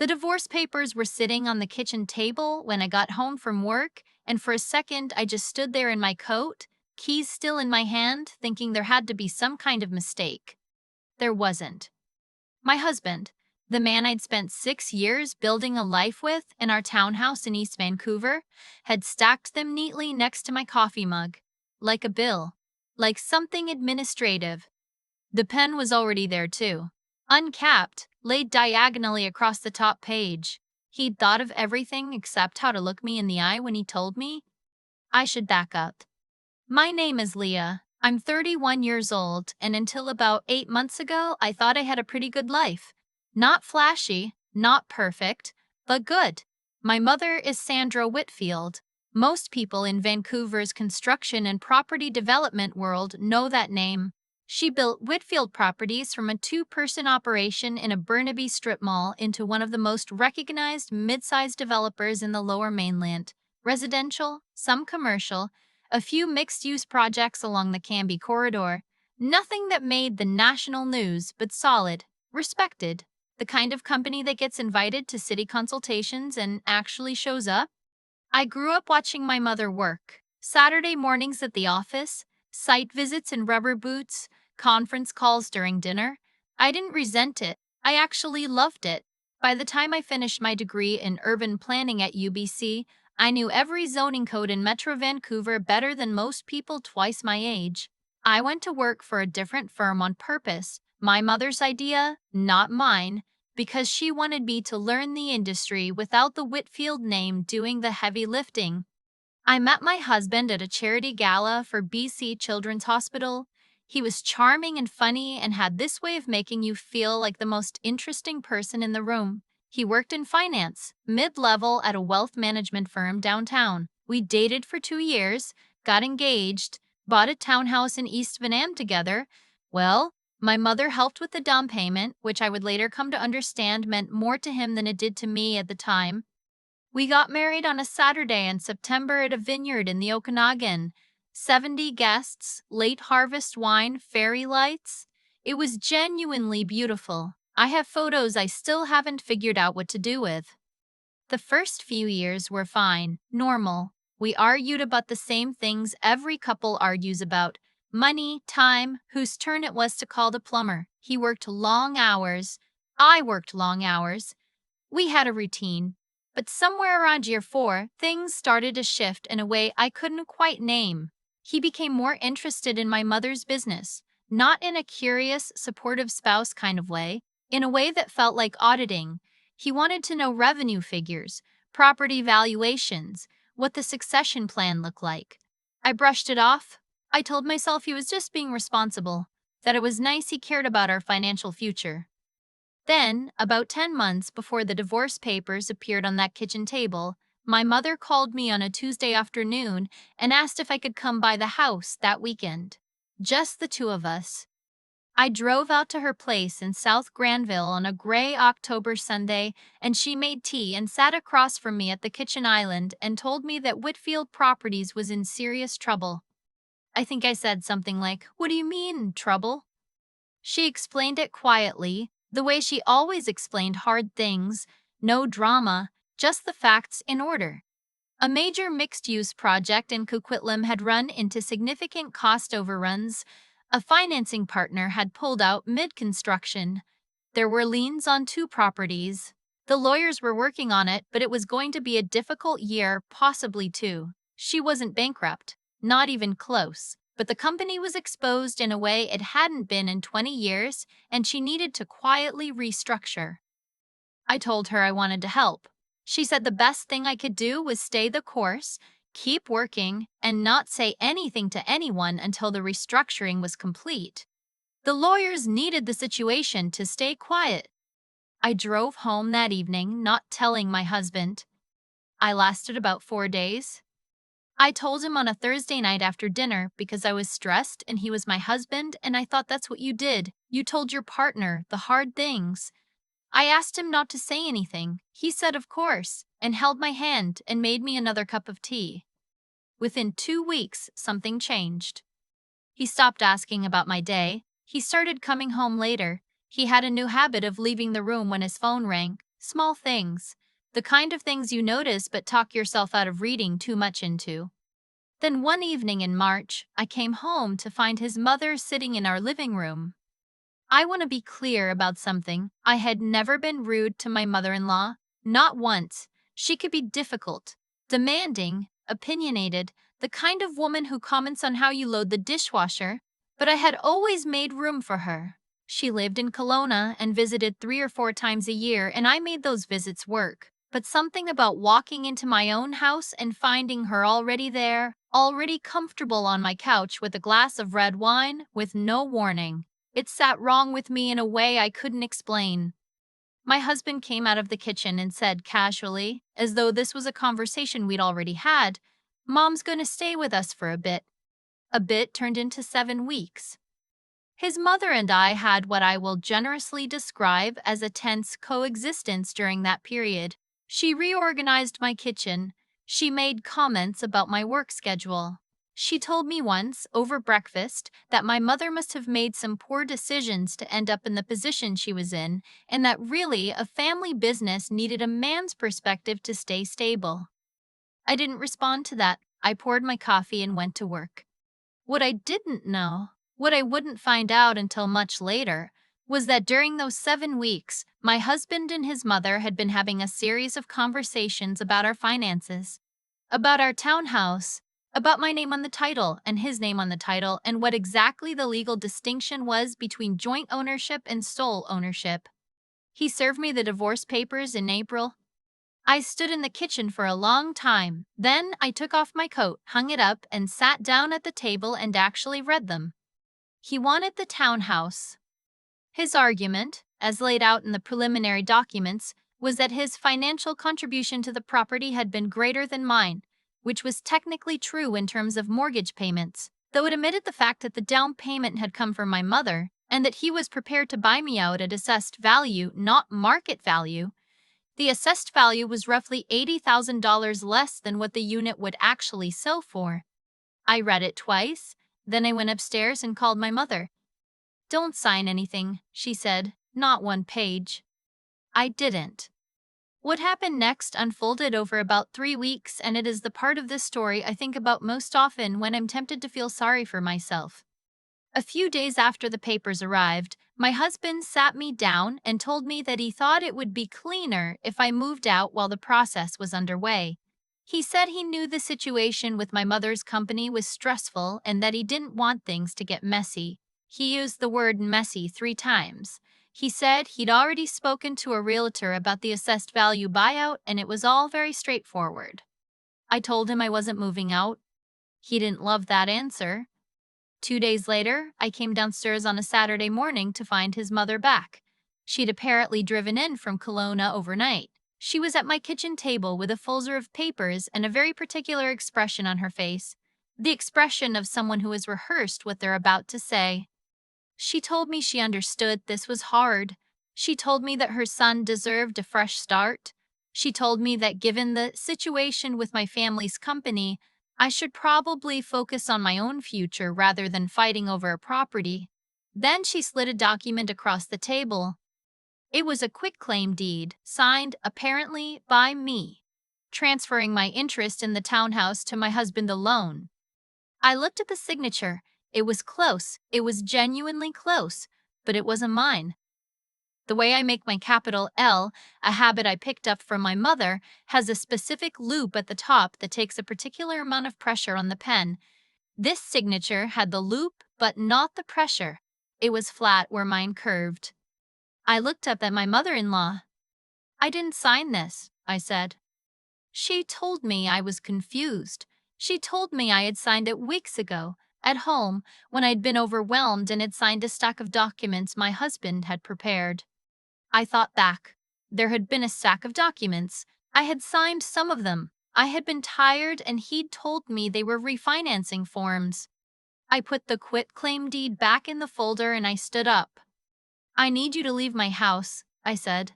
The divorce papers were sitting on the kitchen table when I got home from work, and for a second I just stood there in my coat, keys still in my hand, thinking there had to be some kind of mistake. There wasn't. My husband, the man I'd spent 6 years building a life with in our townhouse in East Vancouver, had stacked them neatly next to my coffee mug, like a bill, like something administrative. The pen was already there too, uncapped, laid diagonally across the top page. He'd thought of everything except how to look me in the eye when he told me. I should back up. My name is Leah. I'm 31 years old, and until about 8 months ago, I thought I had a pretty good life. Not flashy, not perfect, but good. My mother is Sandra Whitfield. Most people in Vancouver's construction and property development world know that name. She built Whitfield Properties from a two-person operation in a Burnaby strip mall into one of the most recognized mid-sized developers in the Lower Mainland. Residential, some commercial, a few mixed-use projects along the Cambie corridor. Nothing that made the national news, but solid, respected. The kind of company that gets invited to city consultations and actually shows up. I grew up watching my mother work. Saturday mornings at the office, site visits in rubber boots, conference calls during dinner. I didn't resent it. I actually loved it. By the time I finished my degree in urban planning at UBC, I knew every zoning code in Metro Vancouver better than most people twice my age. I went to work for a different firm on purpose, my mother's idea, not mine, because she wanted me to learn the industry without the Whitfield name doing the heavy lifting. I met my husband at a charity gala for BC Children's Hospital. He was charming and funny and had this way of making you feel like the most interesting person in the room. He worked in finance, mid-level at a wealth management firm downtown. We dated for 2 years, got engaged, bought a townhouse in East Van together. Well, my mother helped with the down payment, which I would later come to understand meant more to him than it did to me at the time. We got married on a Saturday in September at a vineyard in the Okanagan. 70 guests, late harvest wine, fairy lights. It was genuinely beautiful. I have photos I still haven't figured out what to do with. The first few years were fine, normal. We argued about the same things every couple argues about. Money, time, whose turn it was to call the plumber. He worked long hours. I worked long hours. We had a routine. But somewhere around year 4, things started to shift in a way I couldn't quite name. He became more interested in my mother's business, not in a curious, supportive spouse kind of way, in a way that felt like auditing. He wanted to know revenue figures, property valuations, what the succession plan looked like. I brushed it off. I told myself he was just being responsible, that it was nice he cared about our financial future. Then, about 10 months before the divorce papers appeared on that kitchen table, my mother called me on a Tuesday afternoon and asked if I could come by the house that weekend. Just the two of us. I drove out to her place in South Granville on a gray October Sunday, and she made tea and sat across from me at the kitchen island and told me that Whitfield Properties was in serious trouble. I think I said something like, "What do you mean, trouble?" She explained it quietly, the way she always explained hard things, no drama, just the facts in order. A major mixed-use project in Coquitlam had run into significant cost overruns. A financing partner had pulled out mid-construction. There were liens on 2 properties. The lawyers were working on it, but it was going to be a difficult year, possibly 2. She wasn't bankrupt, not even close. But the company was exposed in a way it hadn't been in 20 years, and she needed to quietly restructure. I told her I wanted to help. She said the best thing I could do was stay the course, keep working, and not say anything to anyone until the restructuring was complete. The lawyers needed the situation to stay quiet. I drove home that evening, not telling my husband. I lasted about 4 days. I told him on a Thursday night after dinner because I was stressed and he was my husband, and I thought that's what you did. You told your partner the hard things. I asked him not to say anything. He said of course, and held my hand and made me another cup of tea. Within 2 weeks, something changed. He stopped asking about my day. He started coming home later. He had a new habit of leaving the room when his phone rang. Small things. The kind of things you notice but talk yourself out of reading too much into. Then one evening in March, I came home to find his mother sitting in our living room. I want to be clear about something. I had never been rude to my mother-in-law, not once. She could be difficult, demanding, opinionated, the kind of woman who comments on how you load the dishwasher, but I had always made room for her. She lived in Kelowna and visited 3 or 4 times a year, and I made those visits work. But something about walking into my own house and finding her already there, already comfortable on my couch with a glass of red wine, with no warning. It sat wrong with me in a way I couldn't explain. My husband came out of the kitchen and said casually, as though this was a conversation we'd already had, "Mom's gonna stay with us for a bit." A bit turned into 7 weeks. His mother and I had what I will generously describe as a tense coexistence during that period. She reorganized my kitchen. She made comments about my work schedule. She told me once, over breakfast, that my mother must have made some poor decisions to end up in the position she was in, and that really a family business needed a man's perspective to stay stable. I didn't respond to that. I poured my coffee and went to work. What I didn't know, what I wouldn't find out until much later, was that during those 7 weeks, my husband and his mother had been having a series of conversations about our finances, about our townhouse, about my name on the title and his name on the title, and what exactly the legal distinction was between joint ownership and sole ownership. He served me the divorce papers in April. I stood in the kitchen for a long time. Then I took off my coat, hung it up, and sat down at the table and actually read them. He wanted the townhouse. His argument, as laid out in the preliminary documents, was that his financial contribution to the property had been greater than mine, which was technically true in terms of mortgage payments, though it omitted the fact that the down payment had come from my mother and that he was prepared to buy me out at assessed value, not market value. The assessed value was roughly $80,000 less than what the unit would actually sell for. I read it twice, then I went upstairs and called my mother. "Don't sign anything," she said, "not one page." I didn't. What happened next unfolded over about 3 weeks, and it is the part of this story I think about most often when I'm tempted to feel sorry for myself. A few days after the papers arrived, my husband sat me down and told me that he thought it would be cleaner if I moved out while the process was underway. He said he knew the situation with my mother's company was stressful and that he didn't want things to get messy. He used the word messy 3 times. He said he'd already spoken to a realtor about the assessed value buyout and it was all very straightforward. I told him I wasn't moving out. He didn't love that answer. 2 days later, I came downstairs on a Saturday morning to find his mother back. She'd apparently driven in from Kelowna overnight. She was at my kitchen table with a folder of papers and a very particular expression on her face, the expression of someone who has rehearsed what they're about to say. She told me she understood this was hard. She told me that her son deserved a fresh start. She told me that given the situation with my family's company, I should probably focus on my own future rather than fighting over a property. Then she slid a document across the table. It was a quitclaim deed, signed apparently by me, transferring my interest in the townhouse to my husband alone. I looked at the signature. It was close. It was genuinely close, but it wasn't mine. The way I make my capital L, a habit I picked up from my mother, has a specific loop at the top that takes a particular amount of pressure on the pen. This signature had the loop, but not the pressure. It was flat where mine curved. I looked up at my mother-in-law. "I didn't sign this," I said. She told me I was confused. She told me I had signed it weeks ago, at home, when I'd been overwhelmed and had signed a stack of documents my husband had prepared. I thought back. There had been a stack of documents. I had signed some of them. I had been tired and he'd told me they were refinancing forms. I put the quitclaim deed back in the folder and I stood up. "I need you to leave my house," I said.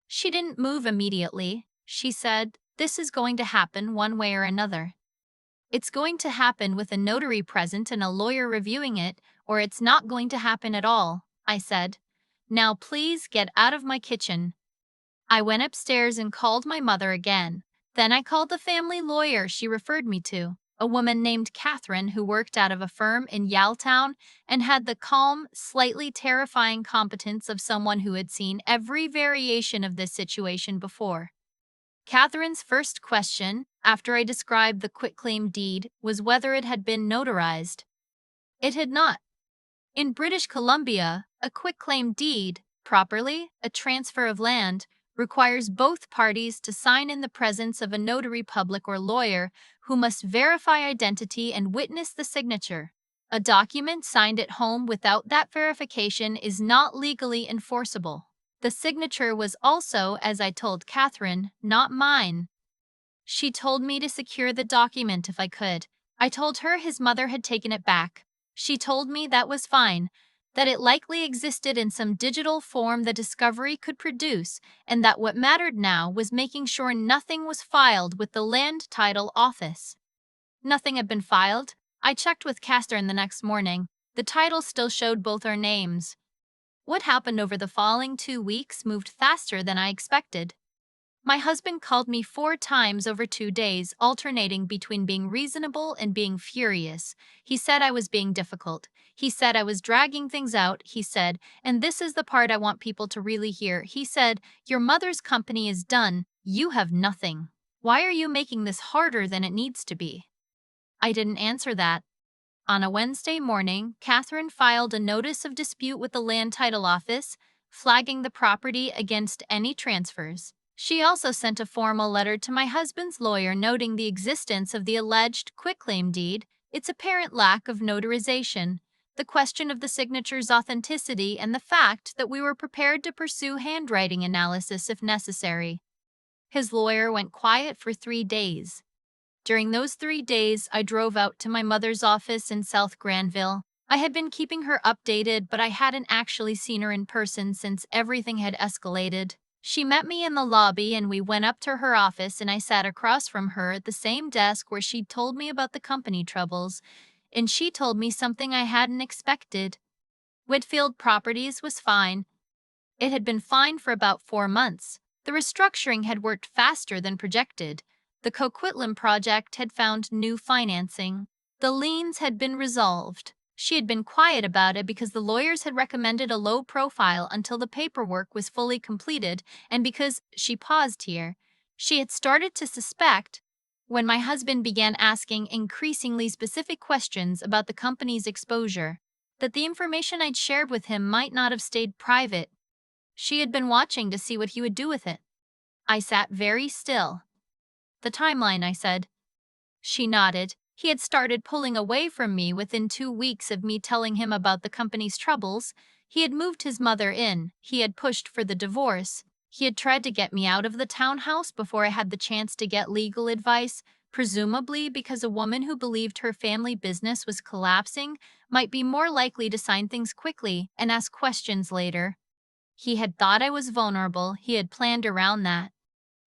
She didn't move immediately. She said, "This is going to happen one way or another. It's going to happen with a notary present and a lawyer reviewing it, or it's not going to happen at all," I said. "Now please get out of my kitchen." I went upstairs and called my mother again. Then I called the family lawyer she referred me to, a woman named Catherine who worked out of a firm in Yaletown and had the calm, slightly terrifying competence of someone who had seen every variation of this situation before. Catherine's first question, after I described the quitclaim deed, was whether it had been notarized. It had not. In British Columbia, a quitclaim deed, properly a transfer of land, requires both parties to sign in the presence of a notary public or lawyer who must verify identity and witness the signature. A document signed at home without that verification is not legally enforceable. The signature was also, as I told Catherine, not mine. She told me to secure the document if I could. I told her his mother had taken it back. She told me that was fine, that it likely existed in some digital form the discovery could produce, and that what mattered now was making sure nothing was filed with the Land Title Office. Nothing had been filed. I checked with Catherine the next morning. The title still showed both our names. What happened over the following 2 weeks moved faster than I expected. My husband called me 4 times over 2 days, alternating between being reasonable and being furious. He said I was being difficult. He said I was dragging things out. He said, and this is the part I want people to really hear. He said, your mother's company is done. You have nothing. Why are you making this harder than it needs to be? I didn't answer that. On a Wednesday morning, Catherine filed a notice of dispute with the Land Title Office, flagging the property against any transfers. She also sent a formal letter to my husband's lawyer noting the existence of the alleged quitclaim deed, its apparent lack of notarization, the question of the signature's authenticity, and the fact that we were prepared to pursue handwriting analysis if necessary. His lawyer went quiet for 3 days. During those 3 days, I drove out to my mother's office in South Granville. I had been keeping her updated, but I hadn't actually seen her in person since everything had escalated. She met me in the lobby and we went up to her office and I sat across from her at the same desk where she'd told me about the company troubles, and she told me something I hadn't expected. Whitfield Properties was fine. It had been fine for about 4 months. The restructuring had worked faster than projected. The Coquitlam project had found new financing. The liens had been resolved. She had been quiet about it because the lawyers had recommended a low profile until the paperwork was fully completed, and because, she paused here, she had started to suspect, when my husband began asking increasingly specific questions about the company's exposure, that the information I'd shared with him might not have stayed private. She had been watching to see what he would do with it. I sat very still. The timeline, I said. She nodded. He had started pulling away from me within 2 weeks of me telling him about the company's troubles. He had moved his mother in. He had pushed for the divorce. He had tried to get me out of the townhouse before I had the chance to get legal advice, presumably because a woman who believed her family business was collapsing might be more likely to sign things quickly and ask questions later. He had thought I was vulnerable. He had planned around that.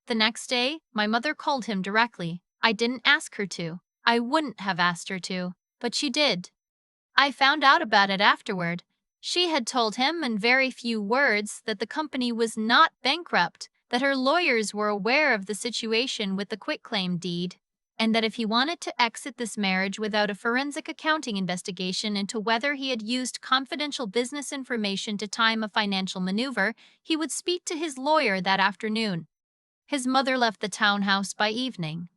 The next day, my mother called him directly. I didn't ask her to. I wouldn't have asked her to, but she did. I found out about it afterward. She had told him in very few words that the company was not bankrupt, that her lawyers were aware of the situation with the quitclaim deed, and that if he wanted to exit this marriage without a forensic accounting investigation into whether he had used confidential business information to time a financial maneuver, he would speak to his lawyer that afternoon. His mother left the townhouse by evening.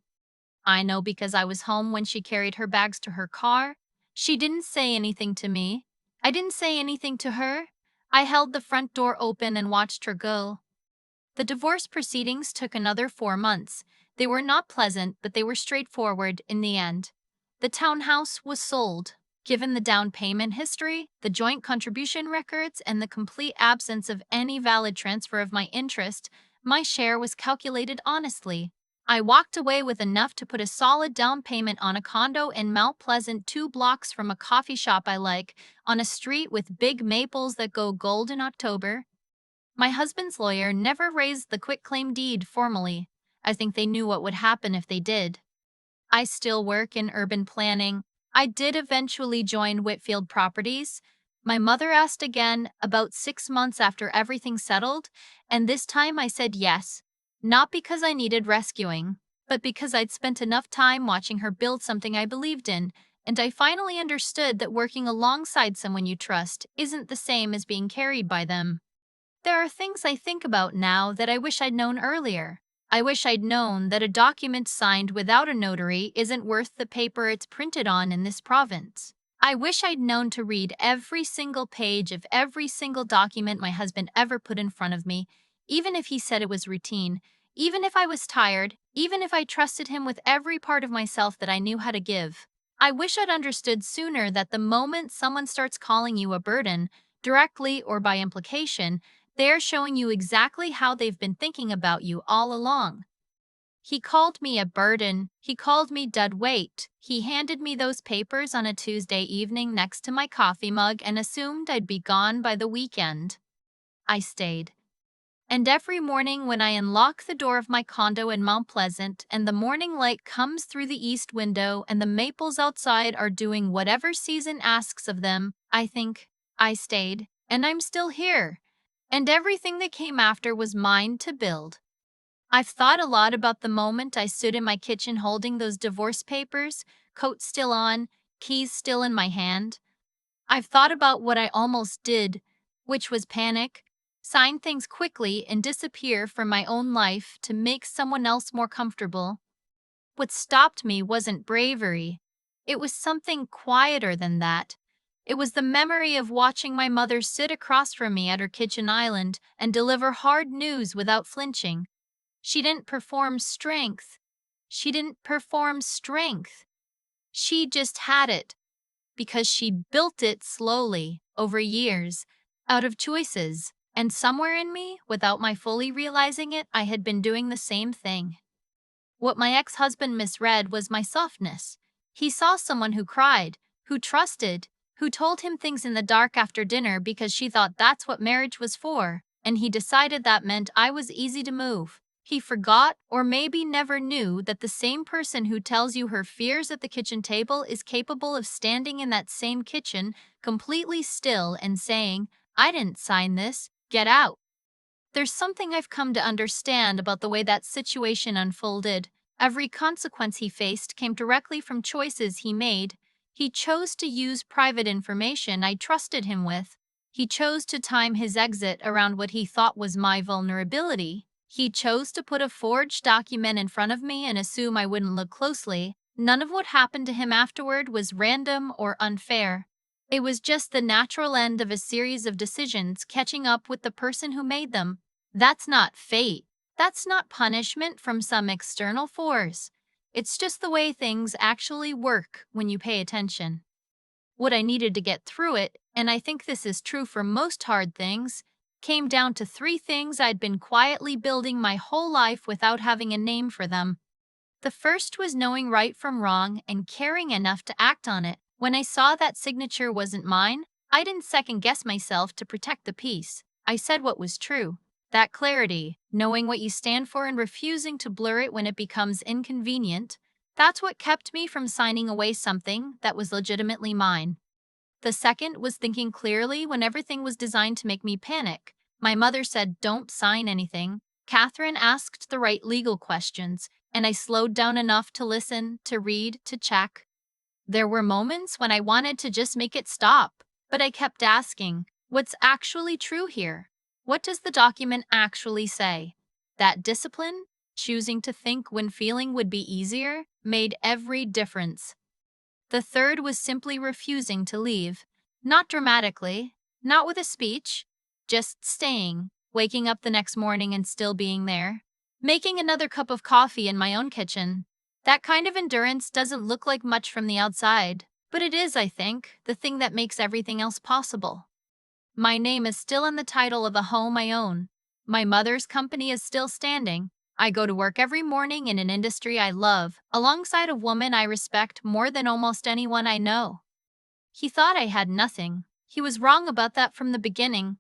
I know because I was home when she carried her bags to her car. She didn't say anything to me. I didn't say anything to her. I held the front door open and watched her go. The divorce proceedings took another 4 months. They were not pleasant, but they were straightforward in the end. The townhouse was sold. Given the down payment history, the joint contribution records, and the complete absence of any valid transfer of my interest, my share was calculated honestly. I walked away with enough to put a solid down payment on a condo in Mount Pleasant 2 blocks from a coffee shop I like, on a street with big maples that go gold in October. My husband's lawyer never raised the quitclaim deed formally. I think they knew what would happen if they did. I still work in urban planning. I did eventually join Whitfield Properties. My mother asked again about 6 months after everything settled, and this time I said yes, not because I needed rescuing, but because I'd spent enough time watching her build something I believed in, and I finally understood that working alongside someone you trust isn't the same as being carried by them. There are things I think about now that I wish I'd known earlier. I wish I'd known that a document signed without a notary isn't worth the paper it's printed on in this province. I wish I'd known to read every single page of every single document my husband ever put in front of me, even if he said it was routine, even if I was tired, even if I trusted him with every part of myself that I knew how to give. I wish I'd understood sooner that the moment someone starts calling you a burden, directly or by implication, they're showing you exactly how they've been thinking about you all along. He called me a burden. He called me dead weight. He handed me those papers on a Tuesday evening next to my coffee mug and assumed I'd be gone by the weekend. I stayed. And every morning when I unlock the door of my condo in Mount Pleasant and the morning light comes through the east window and the maples outside are doing whatever season asks of them, I think, I stayed, and I'm still here. And everything that came after was mine to build. I've thought a lot about the moment I stood in my kitchen holding those divorce papers, coat still on, keys still in my hand. I've thought about what I almost did, which was panic, sign things quickly and disappear from my own life to make someone else more comfortable. What stopped me wasn't bravery. It was something quieter than that. It was the memory of watching my mother sit across from me at her kitchen island and deliver hard news without flinching. She didn't perform strength. She didn't perform strength. She just had it because she built it slowly, over years, out of choices. And somewhere in me, without my fully realizing it, I had been doing the same thing. What my ex-husband misread was my softness. He saw someone who cried, who trusted, who told him things in the dark after dinner because she thought that's what marriage was for, and he decided that meant I was easy to move. He forgot, or maybe never knew, that the same person who tells you her fears at the kitchen table is capable of standing in that same kitchen, completely still, and saying, "I didn't sign this, get out." There's something I've come to understand about the way that situation unfolded. Every consequence he faced came directly from choices he made. He chose to use private information I trusted him with. He chose to time his exit around what he thought was my vulnerability. He chose to put a forged document in front of me and assume I wouldn't look closely. None of what happened to him afterward was random or unfair. It was just the natural end of a series of decisions catching up with the person who made them. That's not fate. That's not punishment from some external force. It's just the way things actually work when you pay attention. What I needed to get through it, and I think this is true for most hard things, came down to three things I'd been quietly building my whole life without having a name for them. The first was knowing right from wrong and caring enough to act on it. When I saw that signature wasn't mine, I didn't second guess myself to protect the peace. I said what was true. That clarity, knowing what you stand for and refusing to blur it when it becomes inconvenient, that's what kept me from signing away something that was legitimately mine. The second was thinking clearly when everything was designed to make me panic. My mother said, "Don't sign anything." Catherine asked the right legal questions, and I slowed down enough to listen, to read, to check. There were moments when I wanted to just make it stop, but I kept asking, what's actually true here? What does the document actually say? That discipline, choosing to think when feeling would be easier, made every difference. The third was simply refusing to leave. Not dramatically, not with a speech, just staying, waking up the next morning and still being there. Making another cup of coffee in my own kitchen. That kind of endurance doesn't look like much from the outside, but it is, I think, the thing that makes everything else possible. My name is still on the title of a home I own. My mother's company is still standing. I go to work every morning in an industry I love, alongside a woman I respect more than almost anyone I know. He thought I had nothing. He was wrong about that from the beginning.